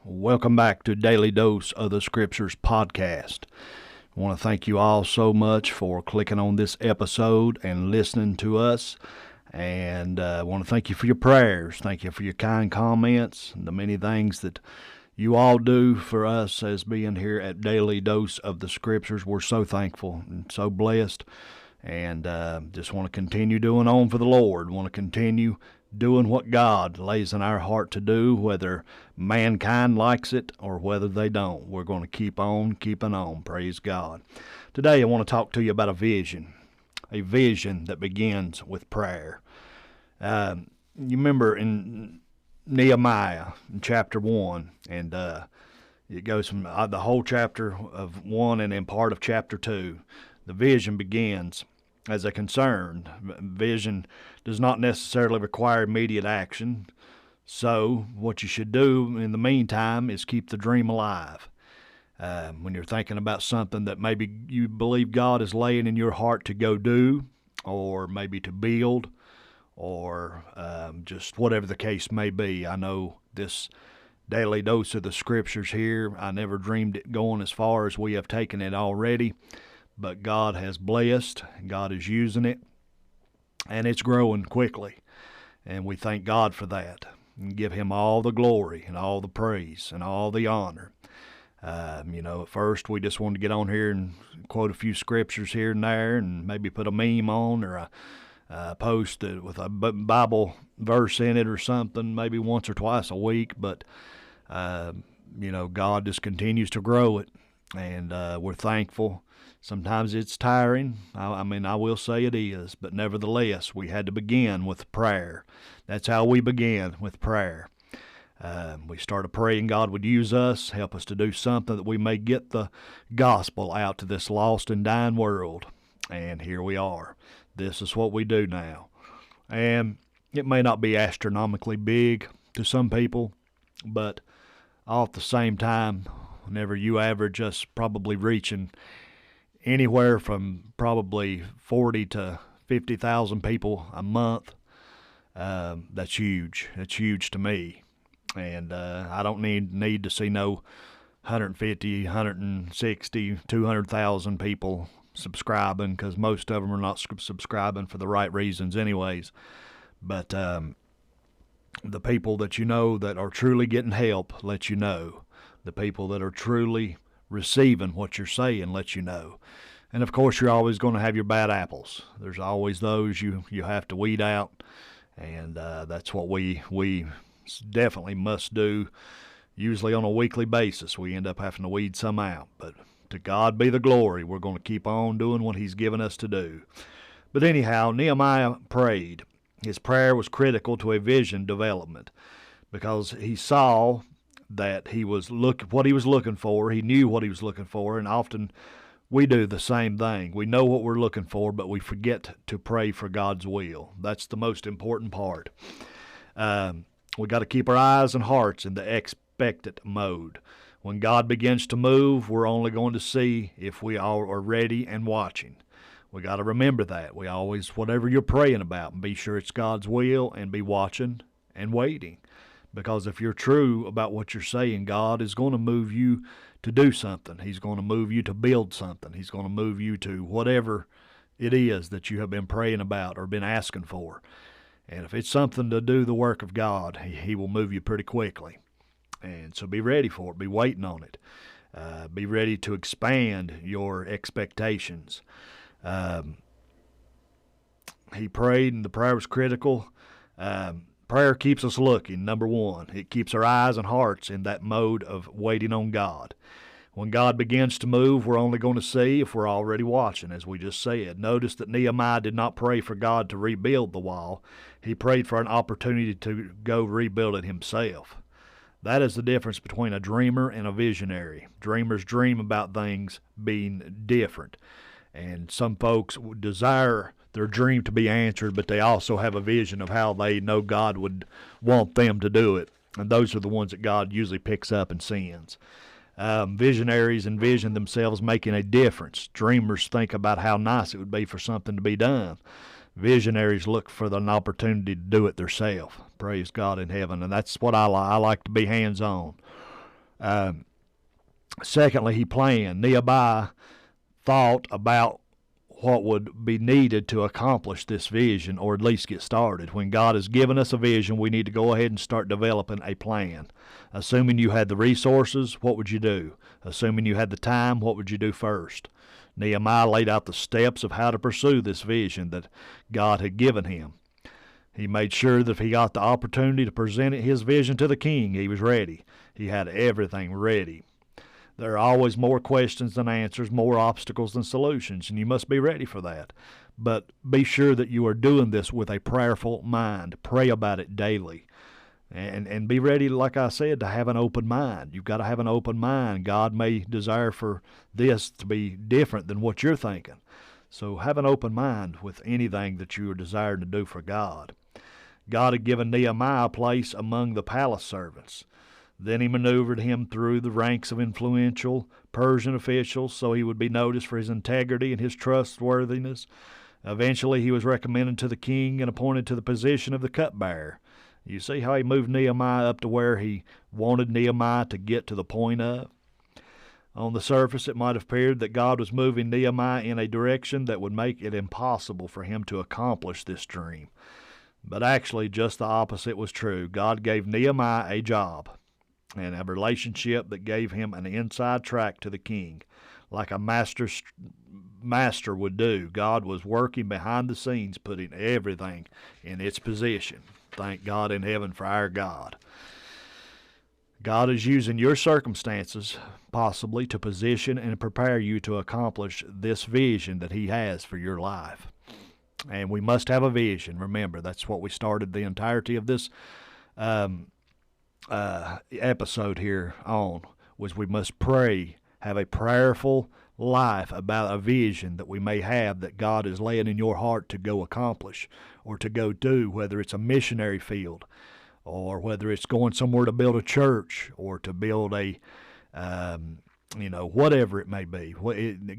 Welcome back to Daily Dose of the Scriptures podcast. I want to thank you all so much for clicking on this episode and listening to us. And I want to thank you for your prayers. Thank you for your kind comments and the many things that you all do for us as being here at Daily Dose of the Scriptures. We're so thankful and so blessed. And just want to continue doing on for the Lord. Want to continue doing what God lays in our heart to do, whether mankind likes it or whether they don't. We're going to keep on keeping on. Praise God. Today I want to talk to you about a vision that begins with prayer. You remember in Nehemiah in chapter 1, and it goes from the whole chapter of 1 and in part of chapter 2. The vision begins as a concern. Vision does not necessarily require immediate action. So what you should do in the meantime is keep the dream alive. When you're thinking about something that maybe you believe God is laying in your heart to go do, or maybe to build, or just whatever the case may be. I know this daily dose of the Scriptures here, I never dreamed it going as far as we have taken it already. But God has blessed, God is using it, and it's growing quickly. And we thank God for that and give Him all the glory and all the praise and all the honor. At first we just wanted to get on here and quote a few scriptures here and there and maybe put a meme on or a post with a Bible verse in it or something, maybe once or twice a week. But, God just continues to grow it, and we're thankful. Sometimes it's tiring. I will say it is, but nevertheless, we had to begin with prayer. That's how we began, with prayer. We started praying God would use us, help us to do something that we may get the gospel out to this lost and dying world. And here we are. This is what we do now. And it may not be astronomically big to some people, but all at the same time, whenever you average us probably reaching anywhere from probably 40 to 50,000 people a month, that's huge. That's huge to me. And I don't need to see no 150, 160, 200,000 people subscribing, because most of them are not subscribing for the right reasons anyways. But the people that you know that are truly getting help let you know. The people that are truly receiving what you're saying let you know. And of course, you're always going to have your bad apples. There's always those you have to weed out, and that's what we definitely must do. Usually on a weekly basis, we end up having to weed some out. But to God be the glory. We're going to keep on doing what He's given us to do. But anyhow, Nehemiah prayed. His prayer was critical to a vision development, because he saw that what he was looking for. He knew what he was looking for, and often we do the same thing. We know what we're looking for, but we forget to pray for God's will. That's the most important part. We got to keep our eyes and hearts in the expectant mode. When God begins to move, we're only going to see if we are ready and watching. We got to remember that. We always, whatever you're praying about, be sure it's God's will and be watching and waiting. Because if you're true about what you're saying, God is going to move you to do something. He's going to move you to build something. He's going to move you to whatever it is that you have been praying about or been asking for. And if it's something to do the work of God, He will move you pretty quickly. And so be ready for it. Be waiting on it. Be ready to expand your expectations. He prayed, and the prayer was critical. Prayer keeps us looking, number one. It keeps our eyes and hearts in that mode of waiting on God. When God begins to move, we're only going to see if we're already watching, as we just said. Notice that Nehemiah did not pray for God to rebuild the wall. He prayed for an opportunity to go rebuild it himself. That is the difference between a dreamer and a visionary. Dreamers dream about things being different. And some folks desire their dream to be answered, but they also have a vision of how they know God would want them to do it. And those are the ones that God usually picks up and sends. Visionaries envision themselves making a difference. Dreamers think about how nice it would be for something to be done. Visionaries look for an opportunity to do it themselves. Praise God in heaven. And that's what I like. I like to be hands-on. Secondly, he planned. Nehemiah thought about what would be needed to accomplish this vision, or at least get started. When God has given us a vision, we need to go ahead and start developing a plan. Assuming you had the resources, what would you do? Assuming you had the time, what would you do first? Nehemiah laid out the steps of how to pursue this vision that God had given him. He made sure that if he got the opportunity to present his vision to the king, he was ready. He had everything ready. There are always more questions than answers, more obstacles than solutions, and you must be ready for that. But be sure that you are doing this with a prayerful mind. Pray about it daily. And be ready, like I said, to have an open mind. You've got to have an open mind. God may desire for this to be different than what you're thinking. So have an open mind with anything that you are desiring to do for God. God had given Nehemiah a place among the palace servants. Then he maneuvered him through the ranks of influential Persian officials so he would be noticed for his integrity and his trustworthiness. Eventually, he was recommended to the king and appointed to the position of the cupbearer. You see how he moved Nehemiah up to where he wanted Nehemiah to get to the point of? On the surface, it might have appeared that God was moving Nehemiah in a direction that would make it impossible for him to accomplish this dream. But actually, just the opposite was true. God gave Nehemiah a job and a relationship that gave him an inside track to the king, like a master would do. God was working behind the scenes, putting everything in its position. Thank God in heaven for our God. God is using your circumstances, possibly, to position and prepare you to accomplish this vision that he has for your life. And we must have a vision. Remember, that's what we started the entirety of this episode here on, was we must pray, have a prayerful life about a vision that we may have that God is laying in your heart to go accomplish or to go do, whether it's a missionary field or whether it's going somewhere to build a church or to build a whatever it may be.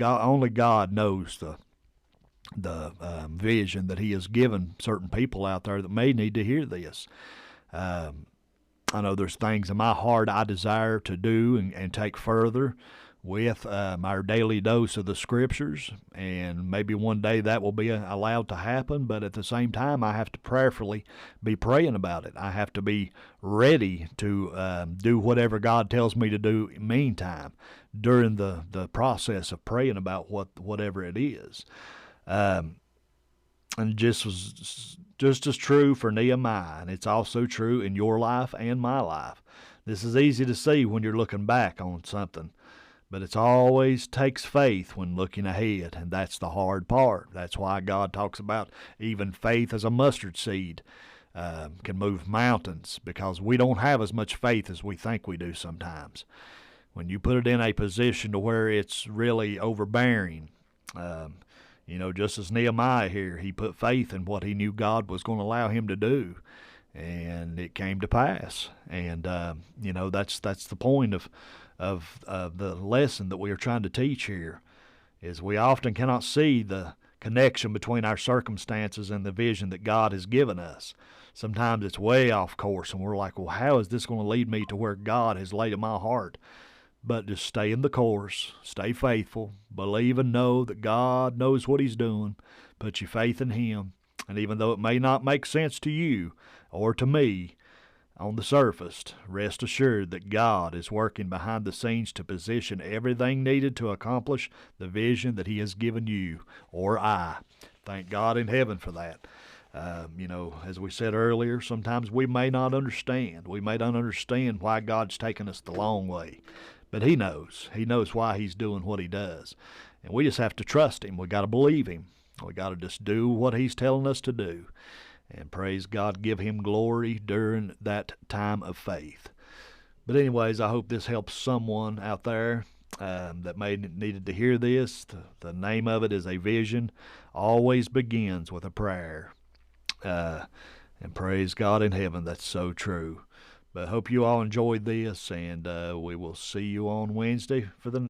Only God knows the vision that he has given certain people out there that may need to hear this. I know there's things in my heart I desire to do and take further with our daily dose of the Scriptures, and maybe one day that will be allowed to happen, but at the same time I have to prayerfully be praying about it. I have to be ready to do whatever God tells me to do in the meantime during the process of praying about whatever it is. And just as true for Nehemiah, and it's also true in your life and my life. This is easy to see when you're looking back on something, but it always takes faith when looking ahead, and that's the hard part. That's why God talks about even faith as a mustard seed can move mountains, because we don't have as much faith as we think we do sometimes. When you put it in a position to where it's really overbearing, just as Nehemiah here, he put faith in what he knew God was going to allow him to do, and it came to pass. And that's the point of the lesson that we are trying to teach here, is we often cannot see the connection between our circumstances and the vision that God has given us. Sometimes it's way off course, and we're like, well, how is this going to lead me to where God has laid in my heart? But just stay in the course, stay faithful, believe and know that God knows what he's doing. Put your faith in him. And even though it may not make sense to you or to me on the surface, rest assured that God is working behind the scenes to position everything needed to accomplish the vision that he has given you or I. Thank God in heaven for that. As we said earlier, sometimes we may not understand. We may not understand why God's taken us the long way. But he knows. He knows why he's doing what he does. And we just have to trust him. We got to believe him. We got to just do what he's telling us to do. And praise God, give him glory during that time of faith. But anyways, I hope this helps someone out there that may needed to hear this. The name of it is A Vision Always Begins with a Prayer. And praise God in heaven, that's so true. But I hope you all enjoyed this, and we will see you on Wednesday for the